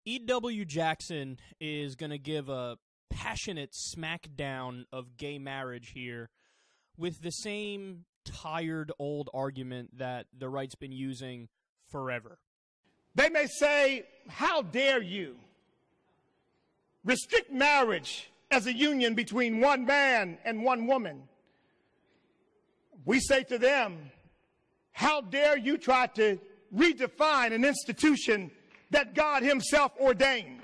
E.W. Jackson is going to give a passionate smackdown of gay marriage here with the same tired old argument that the right's been using forever. They may say, how dare you restrict marriage as a union between one man and one woman? We say to them, how dare you try to redefine an institution that God himself ordained?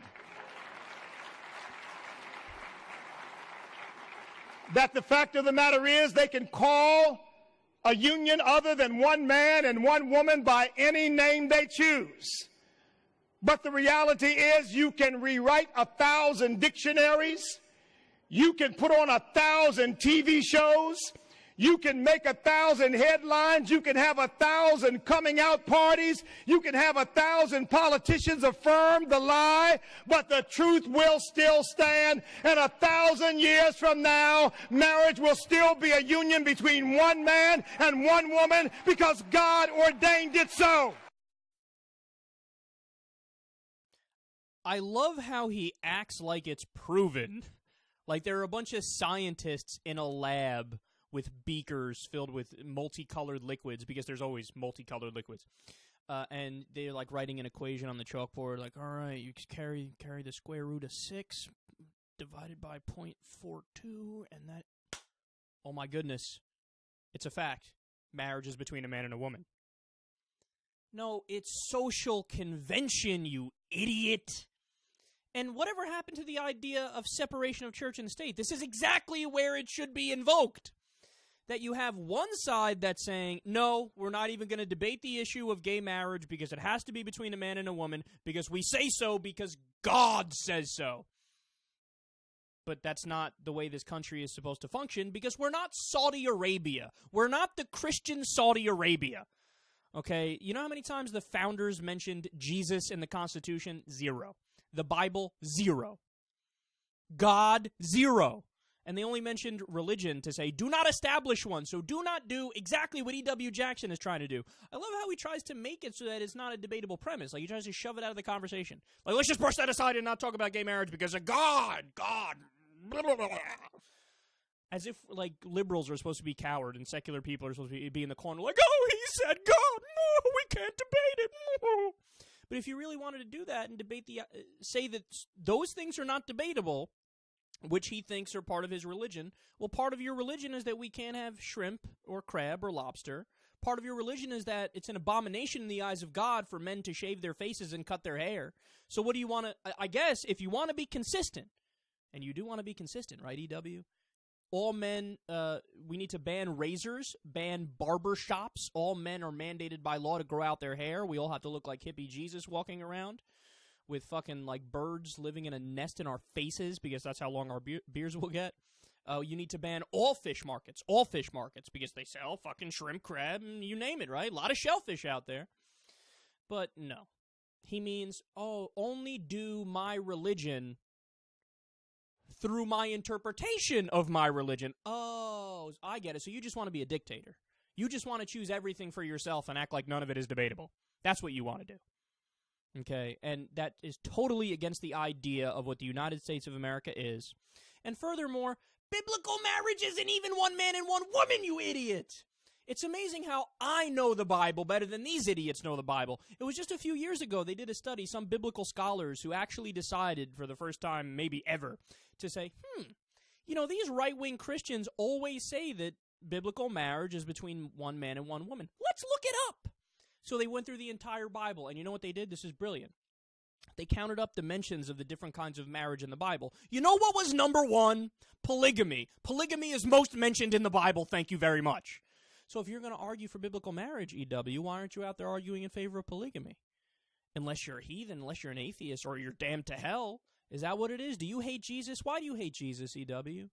That the fact of the matter is they can call a union other than one man and one woman by any name they choose. But the reality is you can rewrite 1,000 dictionaries. You can put on 1,000 TV shows. You can make 1,000 headlines. You can have 1,000 coming out parties. You can have 1,000 politicians affirm the lie, but the truth will still stand. And 1,000 years from now, marriage will still be a union between one man and one woman because God ordained it so. I love how he acts like it's proven. Like there are a bunch of scientists in a lab with beakers filled with multicolored liquids, because there's always multicolored liquids. And they're like writing an equation on the chalkboard, like, all right, you carry the square root of 6 divided by 0.42, and that, oh my goodness, it's a fact. Marriage is between a man and a woman. No, it's social convention, you idiot. And whatever happened to the idea of separation of church and state? This is exactly where it should be invoked. That you have one side that's saying, no, we're not even going to debate the issue of gay marriage because it has to be between a man and a woman because we say so because God says so. But that's not the way this country is supposed to function because we're not Saudi Arabia. We're not the Christian Saudi Arabia. Okay, you know how many times the founders mentioned Jesus in the Constitution? 0. The Bible? 0. God? 0. And they only mentioned religion to say, do not establish one, so do not do exactly what E.W. Jackson is trying to do. I love how he tries to make it so that it's not a debatable premise. Like, he tries to shove it out of the conversation. Like, let's just brush that aside and not talk about gay marriage because of God, blah, blah, blah. As if, like, liberals are supposed to be coward and secular people are supposed to be in the corner like, oh, he said God, no, we can't debate it, no. But if you really wanted to do that and debate say that those things are not debatable, which he thinks are part of his religion. Well, part of your religion is that we can't have shrimp or crab or lobster. Part of your religion is that it's an abomination in the eyes of God for men to shave their faces and cut their hair. So what do you want to, I guess, if you want to be consistent, and you do want to be consistent, right, EW? All men, we need to ban razors, ban barber shops. All men are mandated by law to grow out their hair. We all have to look like hippie Jesus walking around with fucking, like, birds living in a nest in our faces because that's how long our beards will get. You need to ban all fish markets, because they sell fucking shrimp, crab, and you name it, right? A lot of shellfish out there. But no. He means, oh, only do my religion through my interpretation of my religion. Oh, I get it. So you just want to be a dictator. You just want to choose everything for yourself and act like none of it is debatable. That's what you want to do. Okay, and that is totally against the idea of what the United States of America is. And furthermore, biblical marriage isn't even one man and one woman, you idiot! It's amazing how I know the Bible better than these idiots know the Bible. It was just a few years ago they did a study, some biblical scholars who actually decided for the first time, maybe ever, to say, you know, these right-wing Christians always say that biblical marriage is between one man and one woman. Let's look it up! So they went through the entire Bible, and you know what they did? This is brilliant. They counted up the mentions of the different kinds of marriage in the Bible. You know what was number 1? Polygamy. Polygamy is most mentioned in the Bible, thank you very much. So if you're going to argue for biblical marriage, EW, why aren't you out there arguing in favor of polygamy? Unless you're a heathen, unless you're an atheist, or you're damned to hell. Is that what it is? Do you hate Jesus? Why do you hate Jesus, EW?